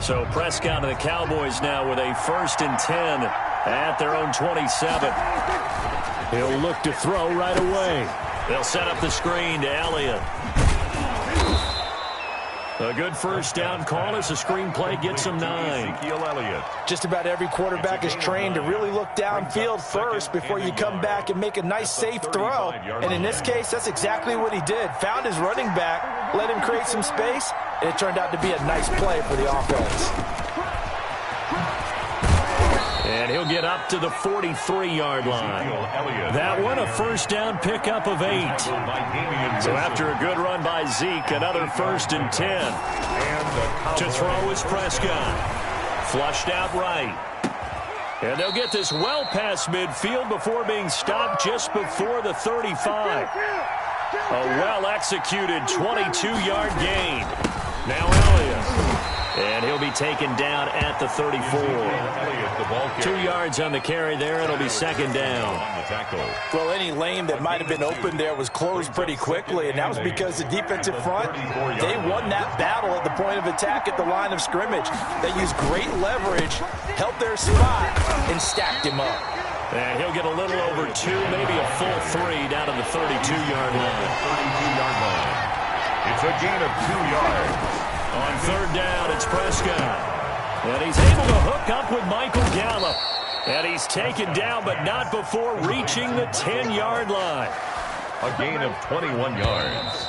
So Prescott and the Cowboys now with a 1st and 10 at their own 27. He'll look to throw right away. They'll set up the screen to Elliott. A good first down call as the screenplay gets him 9. Just about every quarterback is trained to really look downfield first before you come back and make a nice, safe throw. And in this case, that's exactly what he did. Found his running back, let him create some space, and it turned out to be a nice play for the offense. And he'll get up to the 43-yard line. That one, a first down pickup of 8. So after a good run by Zeke, another 1st and 10. To throw is Prescott. Flushed out right. And they'll get this well past midfield before being stopped just before the 35. A well-executed 22-yard gain. Now Elliott. And he'll be taken down at the 34. 2 yards on the carry there. It'll be 2nd down. Well, any lane that might have been open there was closed pretty quickly, and that was because the defensive front, they won that battle at the point of attack at the line of scrimmage. They used great leverage, held their spot, and stacked him up. And he'll get a little over 2, maybe a full 3 down to the 32-yard line. It's a gain of 2 yards. On 3rd down, it's Prescott. And he's able to hook up with Michael Gallup. And he's taken down, but not before reaching the 10-yard line. A gain of 21 yards.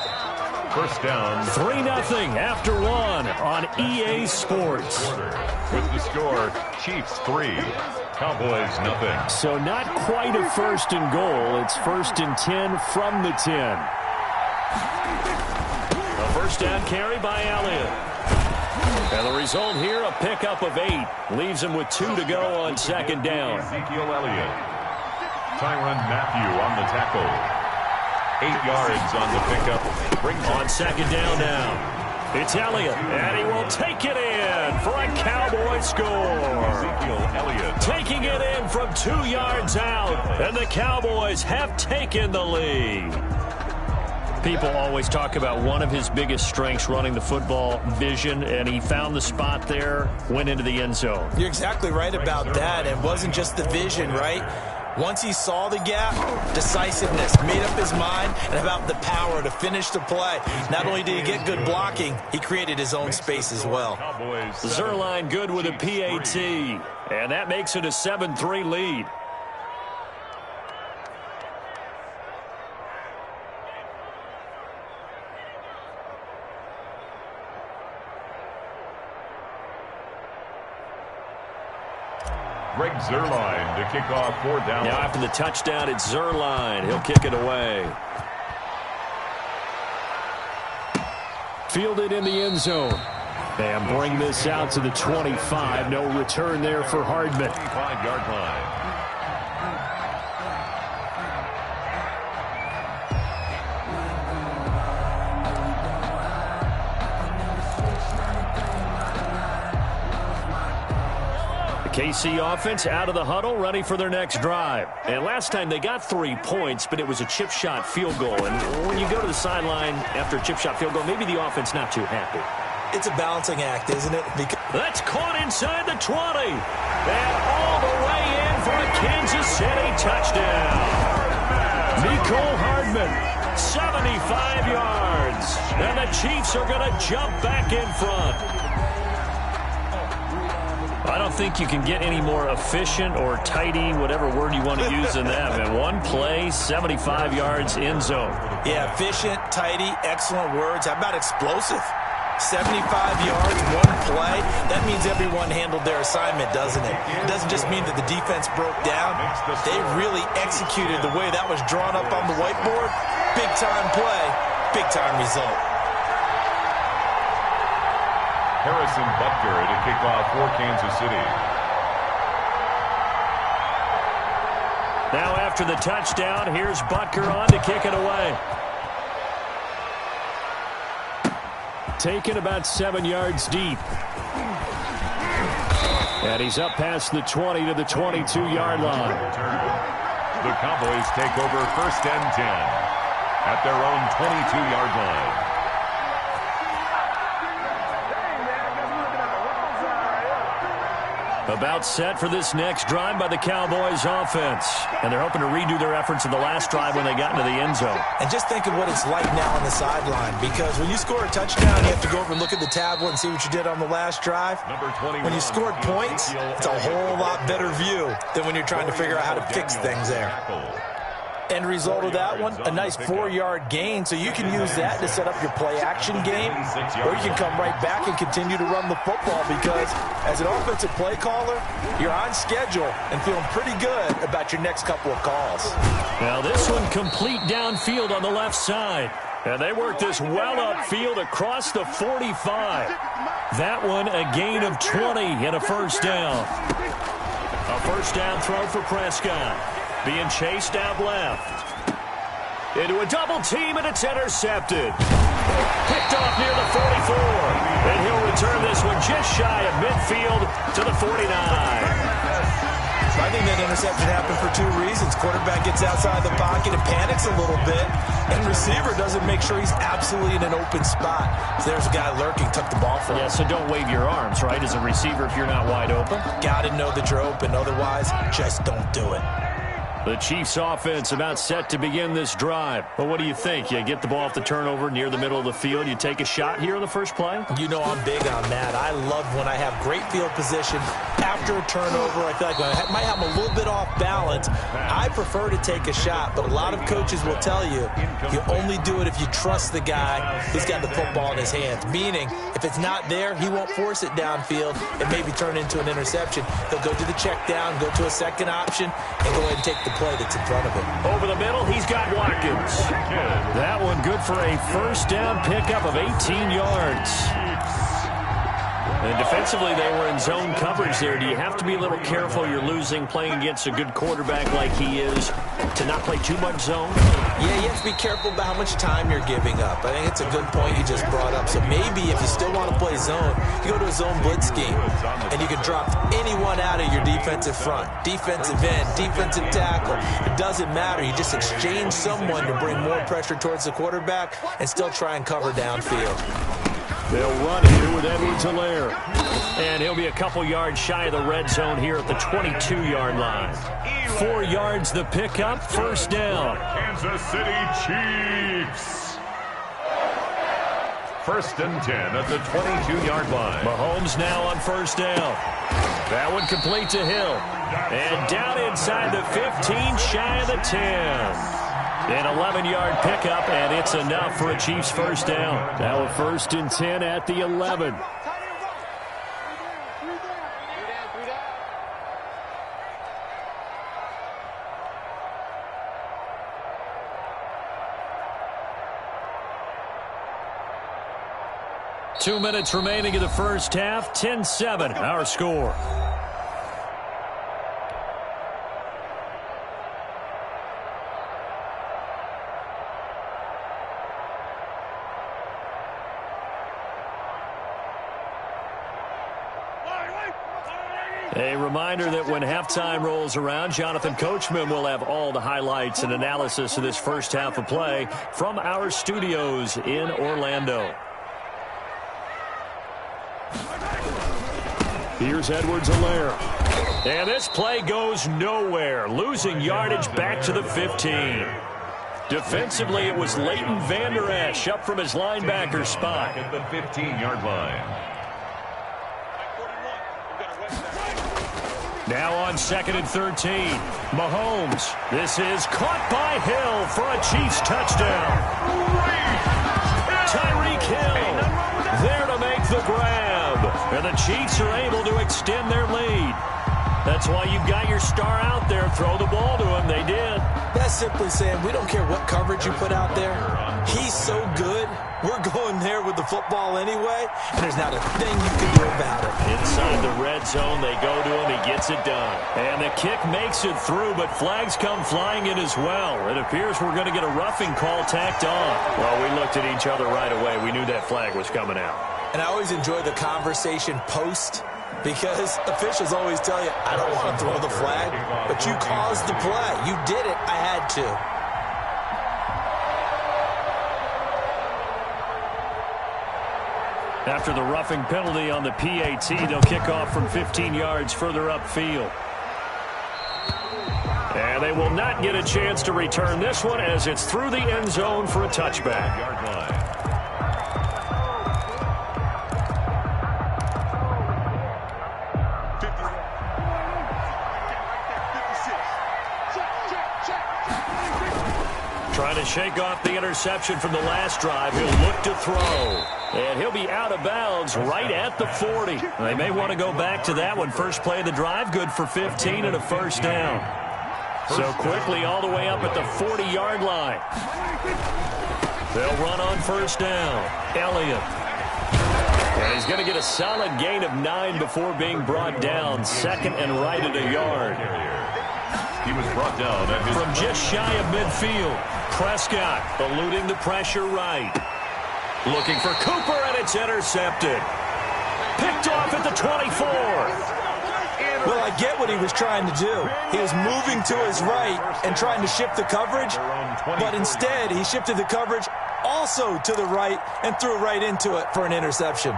First down. 3-0 after 1 on EA Sports. With the score, Chiefs 3, Cowboys 0. So not quite a 1st and goal. It's 1st and 10 from the 10. A first down carry by Elliott. And the result here, a pickup of 8. Leaves him with 2 to go on 2nd down. Ezekiel Elliott. Tyrann Mathieu on the tackle. 8 yards on the pickup. Brings on 2nd down now. It's Elliott, and he will take it in for a Cowboy score. Ezekiel Elliott. Taking it in from 2 yards out, and the Cowboys have taken the lead. People always talk about one of his biggest strengths, running the football, vision, and he found the spot there, went into the end zone. You're exactly right about that. It wasn't just the vision, right? Once he saw the gap, decisiveness, made up his mind, and about the power to finish the play. Not only did he get good blocking, he created his own space as well. Zerline good with a PAT, and that makes it a 7-3 lead. Greg Zerline to kick off 4th down. Now after the touchdown, it's Zerline. He'll kick it away. Fielded in the end zone. And bring this out to the 25. No return there for Hardman. 25-yard line. KC offense out of the huddle, ready for their next drive. And last time they got 3 points, but it was a chip shot field goal. And when you go to the sideline after a chip shot field goal, maybe the offense not too happy. It's a balancing act, isn't it? That's caught inside the 20. And all the way in for a Kansas City touchdown. Mecole Hardman, 75 yards. And the Chiefs are going to jump back in front. I don't think you can get any more efficient or tidy, whatever word you want to use in that. Man, one play, 75 yards, end zone. Yeah, efficient, tidy, excellent words. How about explosive? 75 yards, one play. That means everyone handled their assignment, doesn't it? It doesn't just mean that the defense broke down. They really executed the way that was drawn up on the whiteboard. Big-time play, big-time result. Harrison Butker to kick off for Kansas City. Now after the touchdown, here's Butker on to kick it away. Taken about 7 yards deep. And he's up past the 20 to the 22-yard line. The Cowboys take over 1st and 10 at their own 22-yard line. About set for this next drive by the Cowboys offense. And they're hoping to redo their efforts in the last drive when they got into the end zone. And just think of what it's like now on the sideline, because when you score a touchdown, you have to go over and look at the tablet and see what you did on the last drive. When you scored points, it's a whole lot better view than when you're trying to figure out how to fix things there. End result of that one, a nice 4-yard gain, so you can use that to set up your play-action game, or you can come right back and continue to run the football, because as an offensive play caller, you're on schedule and feeling pretty good about your next couple of calls. Now this one complete downfield on the left side. And they work this well upfield across the 45. That one a gain of 20 and a first down. A first down throw for Prescott. Being chased out left. Into a double team, and it's intercepted. Picked off near the 44. And he'll return this one just shy of midfield to the 49. I think that interception happened for 2 reasons. Quarterback gets outside the pocket and panics a little bit, and receiver doesn't make sure he's absolutely in an open spot. So there's a guy lurking, took the ball from him. Yeah, so don't wave your arms, right, as a receiver if you're not wide open. Got to know that you're open. Otherwise, just don't do it. The Chiefs offense about set to begin this drive. Well, what do you think? You get the ball off the turnover near the middle of the field. You take a shot here on the first play? You know I'm big on that. I love when I have great field position after a turnover. I feel like I might have a little bit off balance. I prefer to take a shot, but a lot of coaches will tell you you only do it if you trust the guy who's got the football in his hands. Meaning, if it's not there, he won't force it downfield and maybe turn into an interception. He'll go to the check down, go to a second option, and go ahead and take the play that's in front of him. Over the middle, he's got Watkins. That one good for a first down pickup of 18 yards. And defensively, they were in zone coverage there. Do you have to be a little careful? You're losing playing against a good quarterback like he is to not play too much zone? Yeah, you have to be careful about how much time you're giving up. I think it's a good point you just brought up. So maybe if you still want to play zone, you go to a zone blitz scheme, and you can drop anyone out of your defensive front. Defensive end, defensive tackle. It doesn't matter. You just exchange someone to bring more pressure towards the quarterback and still try and cover downfield. They'll run here with Edwards-Helaire. And he'll be a couple yards shy of the red zone here at the 22-yard line. 4 yards the pickup, first down. Kansas City Chiefs. First and 10 at the 22-yard line. Mahomes now on first down. That one complete to Hill. And down inside the 15, shy of the 10. An 11-yard pickup, and it's enough for a Chiefs first down. Now a first and 10 at the 11. Two minutes remaining in the first half. 10-7, our score. A reminder that when halftime rolls around, Jonathan Coachman will have all the highlights and analysis of this first half of play from our studios in Orlando. Here's Edwards-Helaire. And this play goes nowhere, losing yardage back to the 15. Defensively, it was Leighton Vander Esch up from his linebacker spot. At the 15-yard line. Now on second and 13, Mahomes. This is caught by Hill for a Chiefs touchdown. Tyreek Hill there to make the grab. And the Chiefs are able to extend their lead. That's why you've got your star out there. Throw the ball to him. They did. That's simply saying we don't care what coverage you put out there. He's so good. We're going there with the football anyway, and there's not a thing you can do about it. Inside the red zone, they go to him. He gets it done. And the kick makes it through, but flags come flying in as well. It appears we're going to get a roughing call tacked on. Well, we looked at each other right away. We knew that flag was coming out. And I always enjoy the conversation post, because officials always tell you, I don't want to throw the flag, but you caused the play. You did it. I had to. After the roughing penalty on the PAT, they'll kick off from 15 yards further upfield. And they will not get a chance to return this one as it's through the end zone for a touchback. Yard line. Trying to shake off the interception from the last drive. He'll look to throw. And he'll be out of bounds right at the 40. They may want to go back to that one. First play of the drive, good for 15 and a first down. So quickly all the way up at the 40-yard line. They'll run on first down. Elliott. And he's going to get a solid gain of 9 before being brought down. Second and right at a yard. He was brought down at his from just shy of midfield. Prescott eluding the pressure right. Looking for Cooper, and it's intercepted. Picked off at the 24. Well, I get what he was trying to do. He was moving to his right and trying to shift the coverage, but instead he shifted the coverage also to the right and threw right into it for an interception.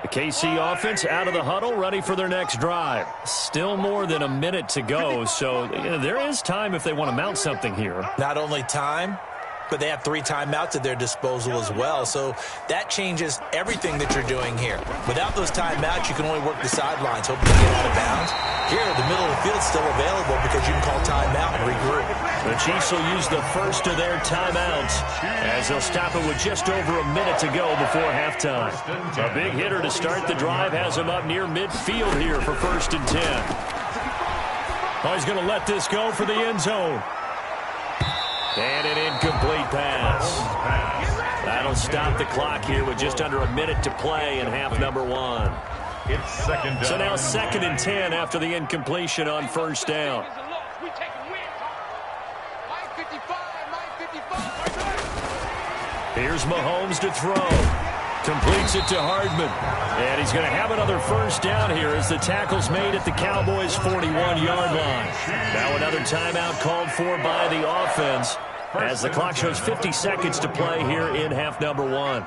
The KC offense out of the huddle, ready for their next drive. Still more than a minute to go, so there is time if they want to mount something here. Not only time, but they have 3 timeouts at their disposal as well, so that changes everything that you're doing here. Without those timeouts, you can only work the sidelines, hoping to get out of bounds. Here, the middle of the field's still available because you can call timeout and regroup. The Chiefs will use the first of their timeouts as they'll stop it with just over a minute to go before halftime. A big hitter to start the drive has him up near midfield here for 1st and 10. Oh, he's going to let this go for the end zone. And an incomplete pass. That'll stop the clock here with just under a minute to play in half number 1. It's second down. So now 2nd and 10 after the incompletion on first down. Here's Mahomes to throw. Completes it to Hardman. And he's going to have another first down here as the tackle's made at the Cowboys' 41-yard line. Now another timeout called for by the offense as the clock shows 50 seconds to play here in half number 1.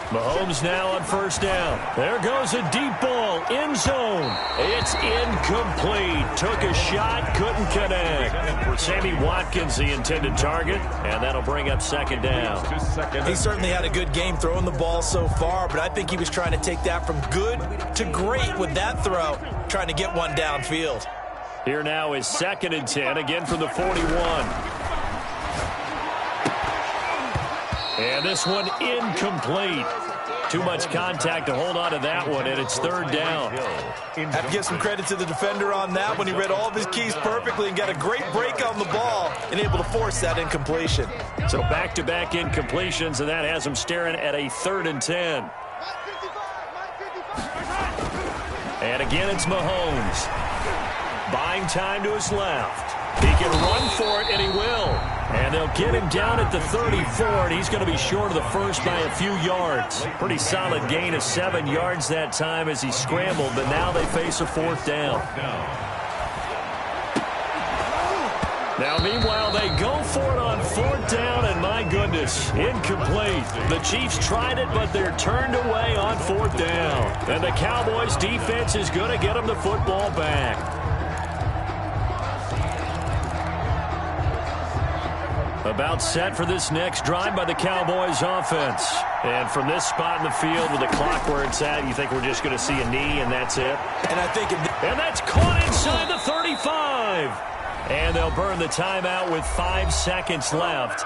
Mahomes now on first down. There goes a deep ball, end zone. It's incomplete. Took a shot, couldn't connect. Sammy Watkins, the intended target, and that'll bring up 2nd down. He certainly had a good game throwing the ball so far, but I think he was trying to take that from good to great with that throw, trying to get one downfield. Here now is 2nd and 10, again from the 41. And this one incomplete. Too much contact to hold on to that one, and it's 3rd down. Have to give some credit to the defender on that one. He read all of his keys perfectly and got a great break on the ball and able to force that incompletion. So back-to-back incompletions, and that has him staring at a 3rd and 10. And again, it's Mahomes. Buying time to his left. He can run for it, and he will. And they'll get him down at the 34, and he's going to be short of the first by a few yards. Pretty solid gain of 7 yards that time as he scrambled, but now they face a 4th down. Now, meanwhile, they go for it on 4th down, and my goodness, incomplete. The Chiefs tried it, but they're turned away on 4th down. And the Cowboys' defense is going to get them the football back. About set for this next drive by the Cowboys offense. And from this spot in the field with the clock where it's at, you think we're just going to see a knee and that's it? And that's caught inside the 35. And they'll burn the timeout with 5 seconds left.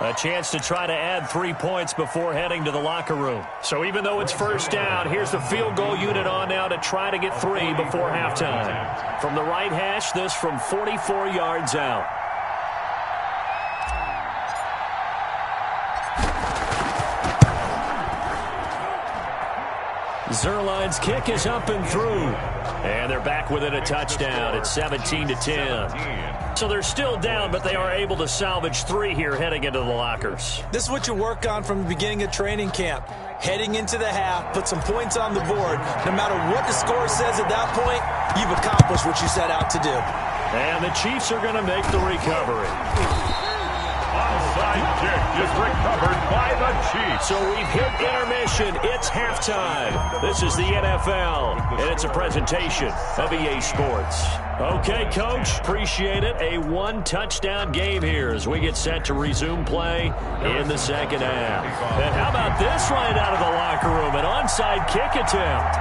A chance to try to add 3 points before heading to the locker room. So even though it's first down, here's the field goal unit on now to try to get 3 before halftime. From the right hash, this from 44 yards out. Zerline's kick is up and through. And they're back within a touchdown at 17-10. So they're still down, but they are able to salvage 3 here heading into the lockers. This is what you work on from the beginning of training camp. Heading into the half, put some points on the board. No matter what the score says at that point, you've accomplished what you set out to do. And the Chiefs are going to make the recovery. Onside kick is recovered by the Chiefs. So we've hit intermission. It's halftime. This is the NFL, and it's a presentation of EA Sports. Okay, Coach, appreciate it. A 1-touchdown game here as we get set to resume play in the second half. And how about this right out of the locker room? An onside kick attempt.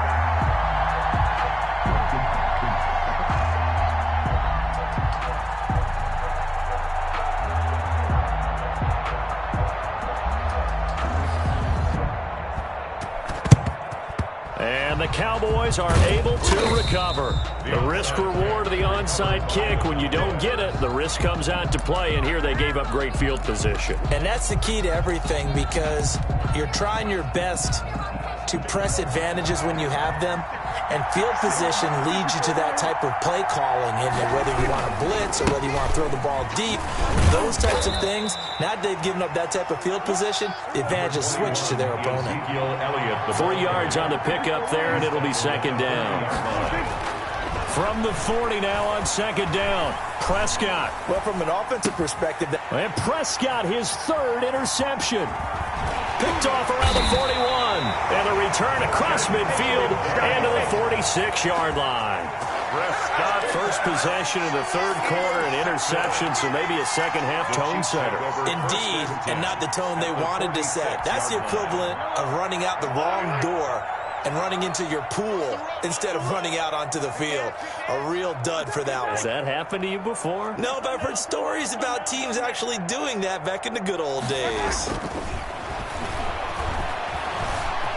And the Cowboys are able to recover. The risk-reward of the onside kick, when you don't get it, the risk comes out to play, and here they gave up great field position. And that's the key to everything, because you're trying your best to press advantages when you have them, and field position leads you to that type of play calling, and whether you want to blitz or whether you want to throw the ball deep, those types of things. Now that they've given up that type of field position, the advantage is switched to their opponent. 3 yards on the pickup there, and it'll be second down. From the 40 now on second down, Prescott. Well, from an offensive perspective, and Prescott, his 3rd interception. Picked off around the 41. And a return across midfield and to the 46-yard line. Prescott, first possession in the 3rd quarter, an interception, so maybe a second-half tone setter. Indeed, and not the tone they wanted to set. That's the equivalent of running out the wrong door and running into your pool instead of running out onto the field. A real dud for that one. Has that happened to you before? No, but I've heard stories about teams actually doing that back in the good old days.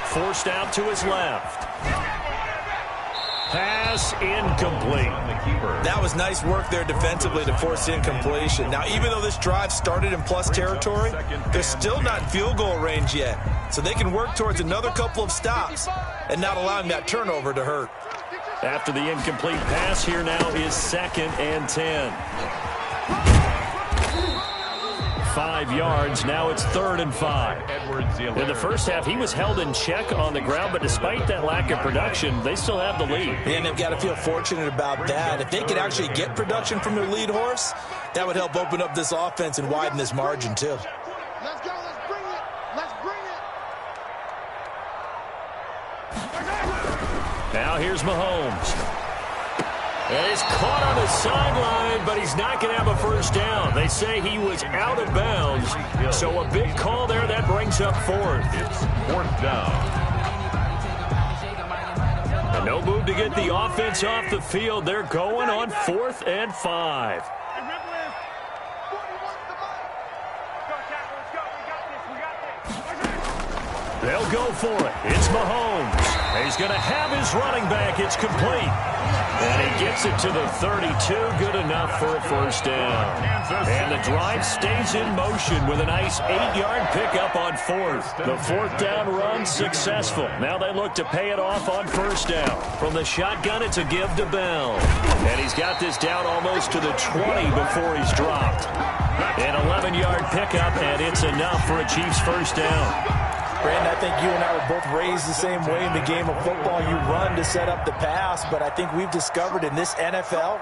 Forced out to his left. Pass incomplete. That was nice work there defensively to force the incompletion. Now, even though this drive started in plus territory, they're still not in field goal range yet. So they can work towards another couple of stops and not allowing that turnover to hurt. After the incomplete pass, here now is 2nd and 10. 5 yards. Now it's 3rd and 5. In the first half, he was held in check on the ground, but despite that lack of production, they still have the lead. And they've got to feel fortunate about that. If they could actually get production from their lead horse, that would help open up this offense and widen this margin, too. Let's go. Let's bring it. Let's bring it. Now here's Mahomes. And he's caught on the sideline, but he's not going to have a first down. They say he was out of bounds, so a big call there. That brings up 4th. It's 4th down. And no move to get the offense off the field. They're going on 4th and 5. They'll go for it. It's Mahomes. He's going to have his running back. It's complete. And he gets it to the 32. Good enough for a first down. And the drive stays in motion with a nice 8-yard pickup on 4th. The 4th down run successful. Now they look to pay it off on first down. From the shotgun, it's a give to Bell. And he's got this down almost to the 20 before he's dropped. An 11-yard pickup, and it's enough for a Chiefs first down. Brandon, I think you and I were both raised the same way in the game of football. You run to set up the pass, but I think we've discovered in this NFL,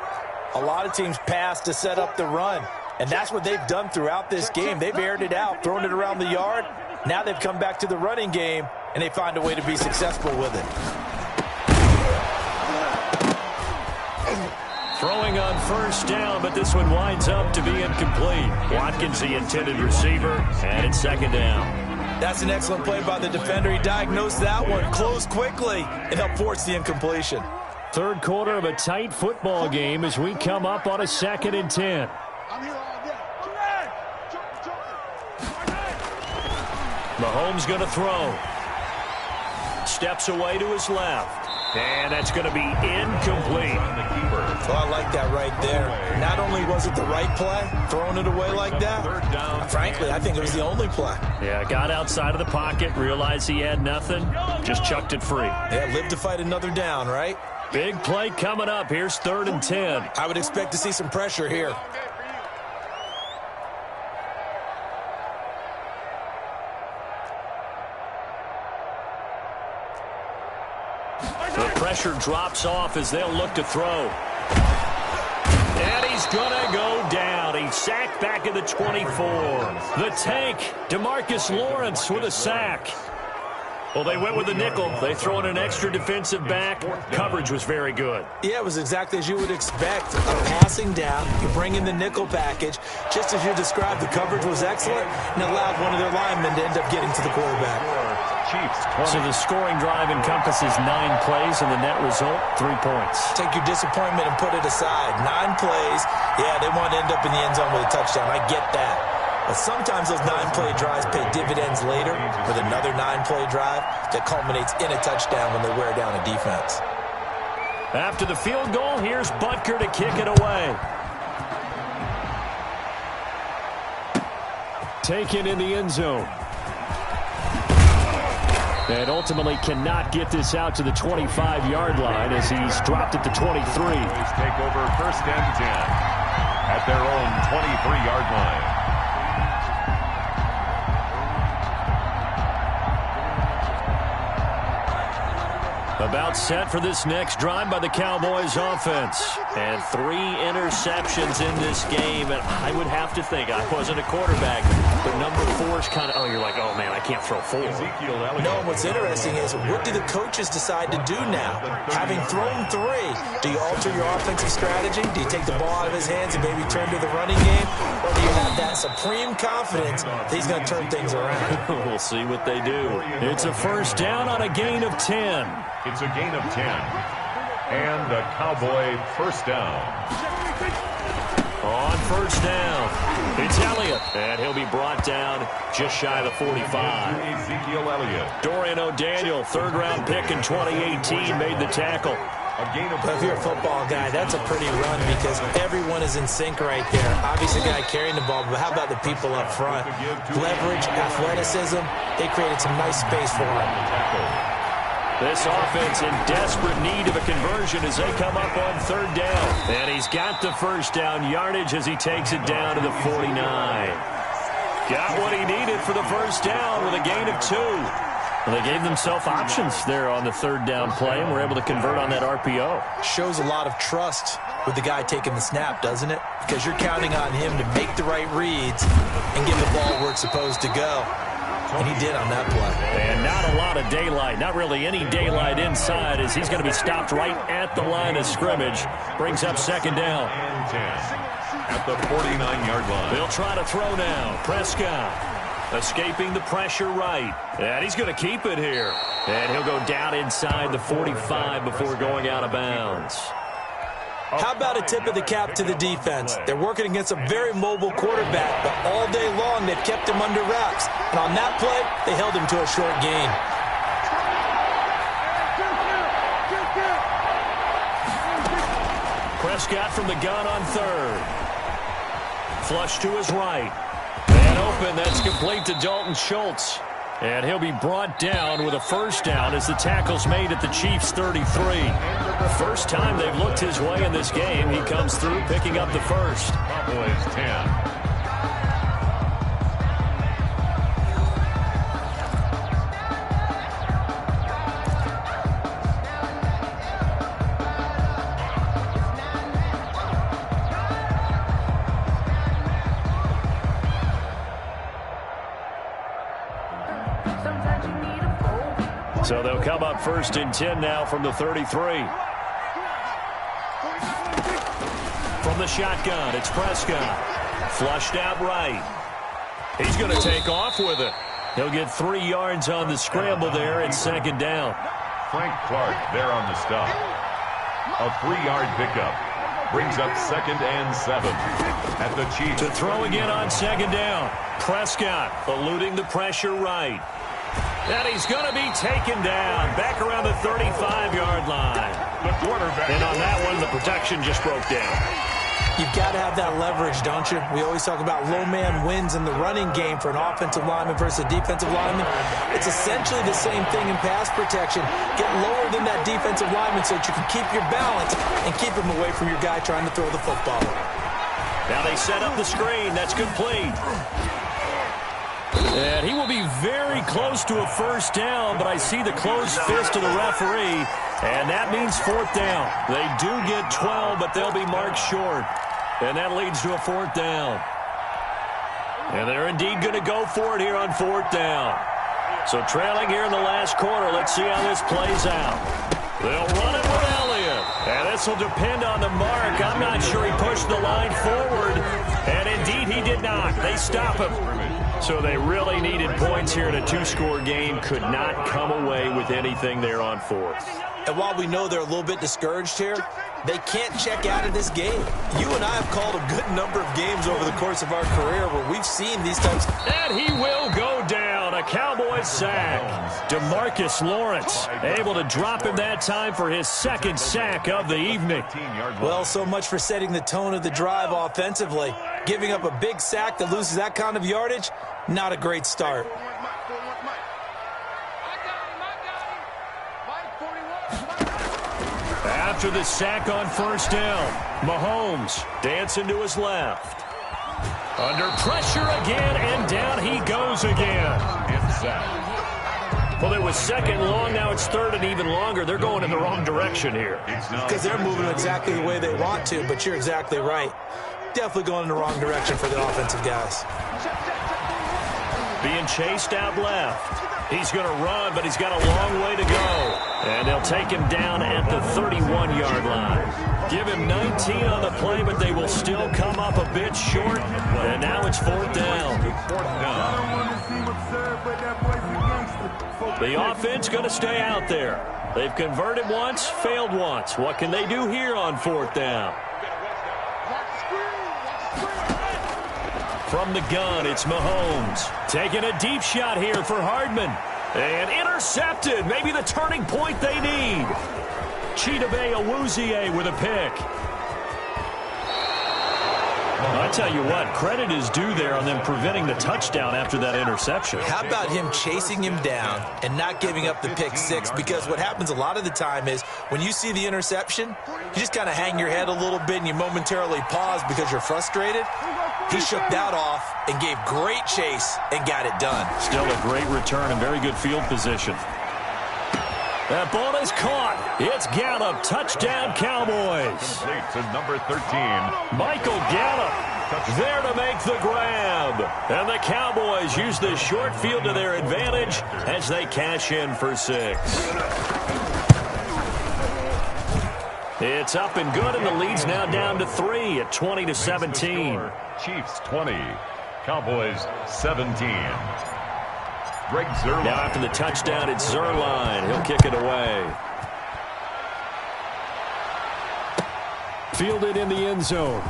a lot of teams pass to set up the run. And that's what they've done throughout this game. They've aired it out, thrown it around the yard. Now they've come back to the running game, and they find a way to be successful with it. Throwing on first down, but this one winds up to be incomplete. Watkins, the intended receiver, and it's second down. That's an excellent play by the defender. He diagnosed that one, closed quickly, and helped force the incompletion. 3rd quarter of a tight football game as we come up on a 2nd and 10. Mahomes going to throw. Steps away to his left. And that's going to be incomplete. Well, I like that right there. Not only was it the right play, throwing it away like that, frankly, I think it was the only play. Yeah, got outside of the pocket, realized he had nothing, just chucked it free. Yeah, live to fight another down, right? Big play coming up. Here's 3rd and 10. I would expect to see some pressure here. The pressure drops off as they'll look to throw. And he's going to go down. He's sacked back at the 24. The tank, DeMarcus Lawrence with a sack. Well, they went with the nickel. They throw in an extra defensive back. Coverage was very good. Yeah, it was exactly as you would expect. A passing down, you bring in the nickel package. Just as you described, the coverage was excellent and allowed one of their linemen to end up getting to the quarterback. So the scoring drive encompasses 9 plays, and the net result, 3 points. Take your disappointment and put it aside. 9 plays. Yeah, they want to end up in the end zone with a touchdown. I get that. But sometimes those 9-play drives pay dividends later with another 9-play drive that culminates in a touchdown when they wear down a defense. After the field goal, here's Butker to kick it away. Taken in the end zone. And ultimately cannot get this out to the 25-yard line as he's dropped at the 23. Take over 1st and 10 at their own 23-yard line. About set for this next drive by the Cowboys offense. And 3 interceptions in this game. And I would have to think, I wasn't a quarterback, but number 4 is kind of, oh, you're like, oh, man, I can't throw 4. No, what's interesting is, what do the coaches decide to do now? Having thrown 3, do you alter your offensive strategy? Do you take the ball out of his hands and maybe turn to the running game? Or do you have that supreme confidence that he's going to turn things around? We'll see what they do. It's a 1st down on a gain of 10. It's a gain of 10. And a Cowboy 1st down. On 1st down, it's Elliott. And he'll be brought down just shy of the 45. Ezekiel Elliott. Dorian O'Daniel, 3rd-round pick in 2018, made the tackle. If you're a football guy, that's a pretty run because everyone is in sync right there. Obviously, the guy carrying the ball, but how about the people up front? Leverage, athleticism, they created some nice space for him. This offense in desperate need of a conversion as they come up on 3rd down. And he's got the 1st down yardage as he takes it down to the 49. Got what he needed for the 1st down with a gain of 2. Well, they gave themselves options there on the 3rd down play and were able to convert on that RPO. Shows a lot of trust with the guy taking the snap, doesn't it? Because you're counting on him to make the right reads and get the ball where it's supposed to go. And he did on that play. And not a lot of daylight, not really any daylight inside as he's going to be stopped right at the line of scrimmage. Brings up 2nd down. And 10 at the 49-yard line. They'll try to throw now. Prescott escaping the pressure right. And he's going to keep it here. And he'll go down inside the 45 before going out of bounds. How about a tip of the cap to the defense? They're working against a very mobile quarterback, but all day long they've kept him under wraps. And on that play, they held him to a short gain. Prescott from the gun on 3rd. Flush to his right. And open, that's complete to Dalton Schultz. And he'll be brought down with a 1st down as the tackle's made at the Chiefs' 33. First time they've looked his way in this game. He comes through picking up the 1st. Cowboys 10. So they'll come up 1st and 10 now from the 33. From the shotgun, it's Prescott. Flushed out right. He's going to take off with it. He'll get 3 yards on the scramble there at 2nd down. Frank Clark there on the stop. A 3-yard pickup. Brings up 2nd and 7 at the Chiefs. To throw again on 2nd down. Prescott eluding the pressure right. And he's going to be taken down back around the 35-yard line. The quarterback. And on that one, the protection just broke down. You've got to have that leverage, don't you? We always talk about low man wins in the running game for an offensive lineman versus a defensive lineman. It's essentially the same thing in pass protection. Get lower than that defensive lineman so that you can keep your balance and keep him away from your guy trying to throw the football. Now they set up the screen. That's complete. And he will be very close to a first down, but I see the closed fist of the referee, and that means fourth down. They do get 12, but they'll be marked short, and that leads to a fourth down. And they're indeed going to go for it here on fourth down. So trailing here in the last quarter, let's see how this plays out. They'll run it with Elliott, and this will depend on the mark. I'm not sure he pushed the line forward, and indeed he did not. They stop him. So they really needed points here in a two-score game. Could not come away with anything there on fourth. And while we know they're a little bit discouraged here, they can't check out of this game. You and I have called a good number of games over the course of our career where we've seen these types. And he will go down. A Cowboys sack. DeMarcus Lawrence able to drop him that time for his second sack of the evening. Well, so much for setting the tone of the drive offensively. Giving up a big sack that loses that kind of yardage, not a great start. After the sack on first down, Mahomes dancing to his left. Under pressure again, and down he goes again. Well, it was second long, now it's third and even longer. They're going in the wrong direction here. Because they're moving exactly the way they want to, but you're exactly right. Definitely going in the wrong direction for the offensive guys. Being chased out left. He's going to run, but he's got a long way to go. And they'll take him down at the 31-yard line. Give him 19 on the play, but they will still come up a bit short. And now it's fourth down. The offense going to stay out there. They've converted once, failed once. What can they do here on fourth down? From the gun, it's Mahomes. Taking a deep shot here for Hardman. And intercepted. Maybe the turning point they need. Chidobe Awuzie with a pick. I tell you what, credit is due there on them preventing the touchdown after that interception. How about him chasing him down and not giving up the pick six? Because what happens a lot of the time is when you see the interception, you just kind of hang your head a little bit and you momentarily pause because you're frustrated. He shook that off and gave great chase and got it done. Still a great return and very good field position. That ball is caught. It's Gallup. Touchdown, Cowboys. Complete to number 13. Michael Gallup there to make the grab. And the Cowboys use the short field to their advantage as they cash in for 6. It's up and good, and the lead's now down to 3 at 20-17. Chiefs 20, Cowboys 17. Greg Zuerlein. Now after the touchdown, it's Zuerlein. He'll kick it away. Fielded in the end zone.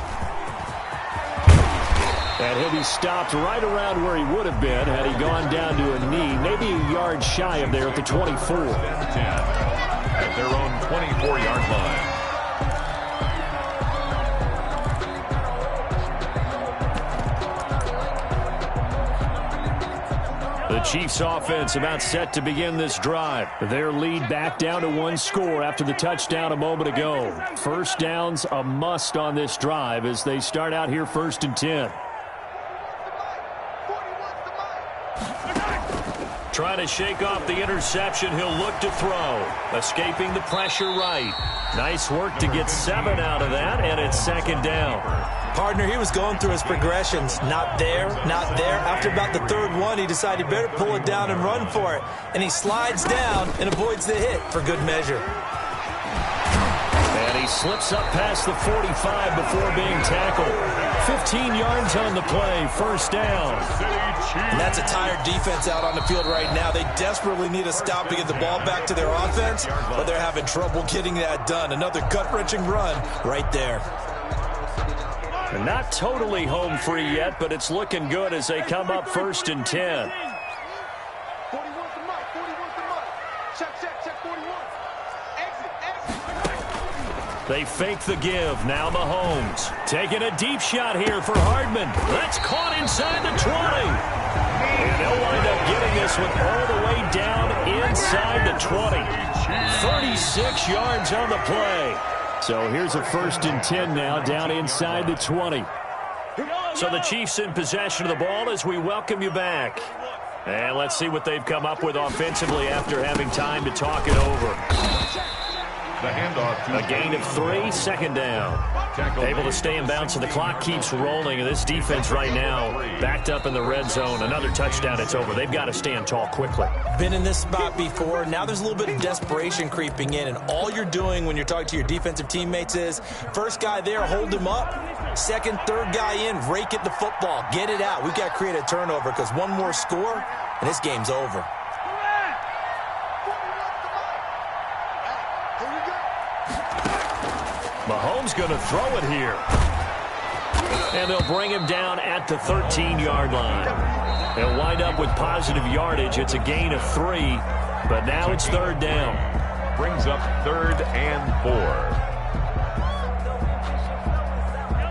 And he'll be stopped right around where he would have been had he gone down to a knee, maybe a yard shy of there at the 24. At their own 24-yard line. The Chiefs offense about set to begin this drive. Their lead back down to 1 score after the touchdown a moment ago. First down's a must on this drive as they start out here 1st and 10. Trying to shake off the interception. He'll look to throw. Escaping the pressure right. Nice work to get 7 out of that, and it's 2nd down. Partner, he was going through his progressions. Not there, not there. After about the 3rd one, he decided he better pull it down and run for it. And he slides down and avoids the hit for good measure. And he slips up past the 45 before being tackled. 15 yards on the play, 1st down. And that's a tired defense out on the field right now. They desperately need a stop to get the ball back to their offense, but they're having trouble getting that done. Another gut-wrenching run right there. They're not totally home free yet, but it's looking good as they come up 1st and 10. 41 to Mike. Check, 41. Exit. They fake the give. Now Mahomes taking a deep shot here for Hardman. That's caught inside the 20. And they'll wind up getting this one all the way down inside the 20. 36 yards on the play. So here's a 1st and 10 now down inside the 20. So the Chiefs in possession of the ball as we welcome you back. And let's see what they've come up with offensively after having time to talk it over. The handoff. A gain of 3, 2nd down. Able to stay in bounds, and the clock keeps rolling. And this defense right now backed up in the red zone. Another touchdown, it's over. They've got to stand tall quickly. Been in this spot before. Now there's a little bit of desperation creeping in, and all you're doing when you're talking to your defensive teammates is first guy there, hold him up. Second, third guy in, rake at the football. Get it out. We've got to create a turnover because one more score, and this game's over. Mahomes going to throw it here. And they'll bring him down at the 13-yard line. They'll wind up with positive yardage. It's a gain of 3, but now it's 3rd down. Brings up 3rd and 4.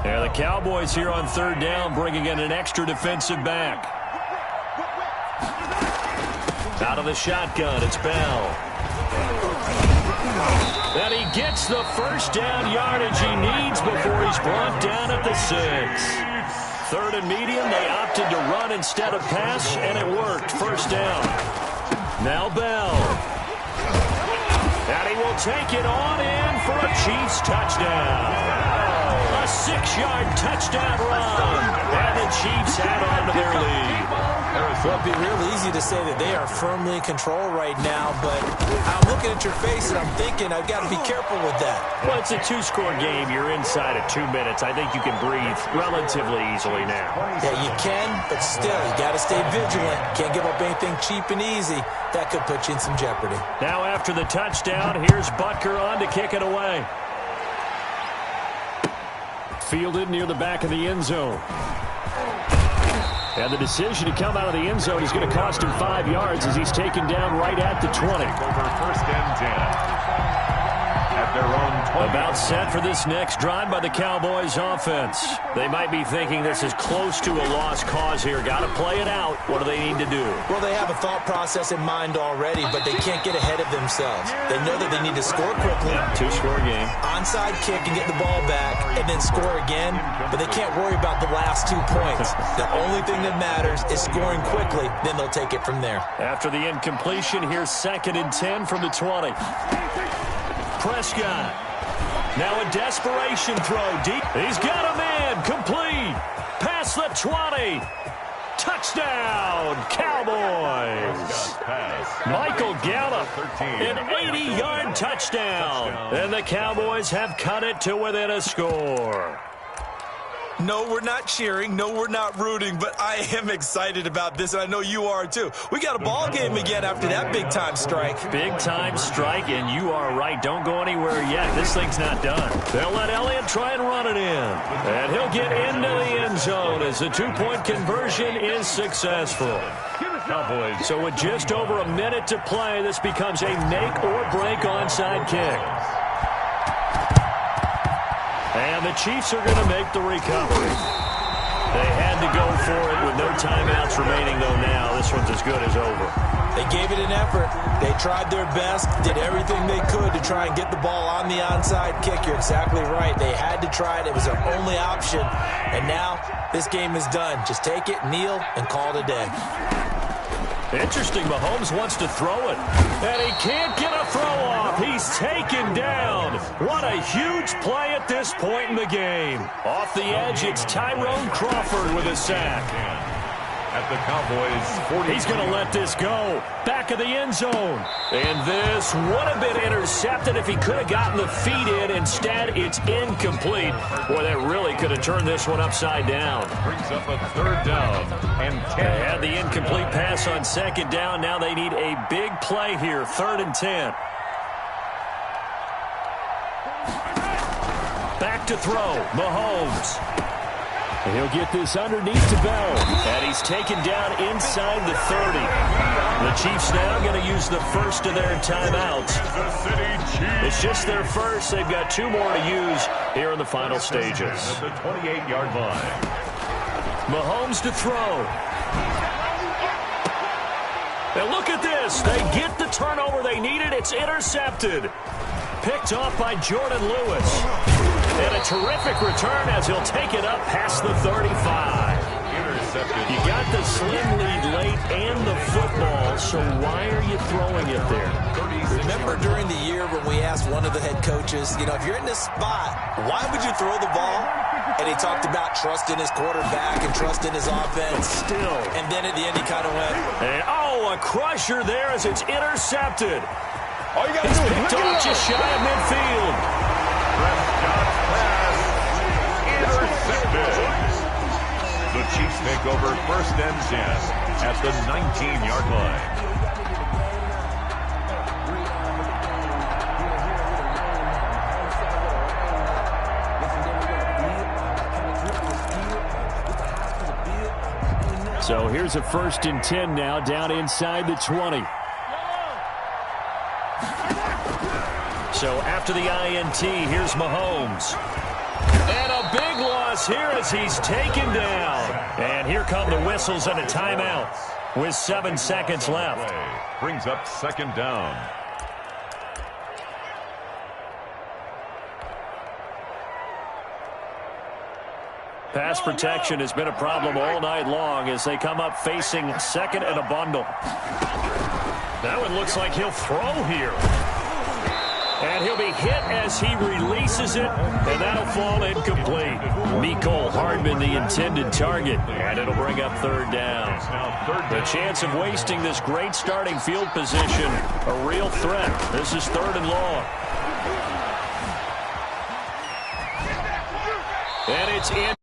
Yeah, the Cowboys here on 3rd down, bringing in an extra defensive back. Out of the shotgun, it's Bell. And he gets the 1st down yardage he needs before he's brought down at the 6. 3rd and medium, they opted to run instead of pass, and it worked. 1st down. Now Bell. And he will take it on in for a Chiefs touchdown. A 6-yard touchdown run. And the Chiefs add on to their lead. Well, it'd be real easy to say that they are firmly in control right now, but I'm looking at your face and I'm thinking I've got to be careful with that. Well, it's a 2-score game. You're inside of 2 minutes. I think you can breathe relatively easily now. Yeah, you can, but still, you got to stay vigilant. Can't give up anything cheap and easy. That could put you in some jeopardy. Now after the touchdown, here's Butker on to kick it away. Fielded near the back of the end zone. And the decision to come out of the end zone is going to cost him 5 yards as he's taken down right at the 20. Over 1st and 10. At their own 20. About set for this next drive by the Cowboys offense. They might be thinking this is close to a lost cause here. Got to play it out. What do they need to do? Well, they have a thought process in mind already, but they can't get ahead of themselves. They know that they need to score quickly. 2-score game. Onside kick and get the ball back and then score again, but they can't worry about the last 2 points. The only thing that matters is scoring quickly, then they'll take it from there. After the incompletion, here's 2nd and 10 from the 20. Prescott. Now a desperation throw deep. He's got a man. Complete. Past the 20. Touchdown, Cowboys. Michael Gallup, an 80-yard touchdown. And the Cowboys have cut it to within a score. No, we're not cheering. No, we're not rooting, but I am excited about this, and I know you are too. We got a ball game again after that big-time strike. Big-time strike, and you are right. Don't go anywhere yet. This thing's not done. They'll let Elliott try and run it in. And he'll get into the end zone as the 2-point conversion is successful. Cowboys. So with just over a minute to play, this becomes a make-or-break onside kick. And the Chiefs are going to make the recovery. They had to go for it with no timeouts remaining, though now. This one's as good as over. They gave it an effort. They tried their best, did everything they could to try and get the ball on the onside kick. You're exactly right. They had to try it. It was their only option. And now this game is done. Just take it, kneel, and call it a day. Interesting. Mahomes wants to throw it. And he can't get a throw off. He's taken down. What a huge play at this point in the game. Off the edge, it's Tyrone Crawford with a sack. At the Cowboys 40. He's going to let this go. Back of the end zone. And this would have been intercepted if he could have gotten the feet in. Instead, it's incomplete. Boy, that really could have turned this one upside down. Brings up a 3rd down and 10. They had the incomplete pass on 2nd down. Now they need a big play here. 3rd and 10. Back to throw. Mahomes. He'll get this underneath to Bell. And he's taken down inside the 30. The Chiefs now going to use the first of their timeouts. It's just their first. They've got 2 more to use here in the final stages. At the 28-yard line. Mahomes to throw. And look at this. They get the turnover they needed. It's intercepted. Picked off by Jordan Lewis. And a terrific return as he'll take it up past the 35. Intercepted. You got the slim lead late and the football, so why are you throwing it there? Remember during the year when we asked one of the head coaches, if you're in this spot, why would you throw the ball? And he talked about trust in his quarterback and trust in his offense. Still. And then at the end he kind of went. And, a crusher there as it's intercepted. All you got to It's do is picked look off it just shy of midfield. Prescott's pass intercepted. The Chiefs take over first and 10 at the 19-yard line. So here's a 1st and 10 now, down inside the 20. So after the INT, here's Mahomes. And a big loss here as he's taken down. And here come the whistles and a timeout with 7 seconds left. Brings up 2nd down. Pass protection has been a problem all night long as they come up facing 2nd and a bundle. That one looks like he'll throw here. And he'll be hit as he releases it, and that'll fall incomplete. Mecole Hardman, the intended target, and it'll bring up 3rd down. The chance of wasting this great starting field position, a real threat. This is 3rd and long. And it's in.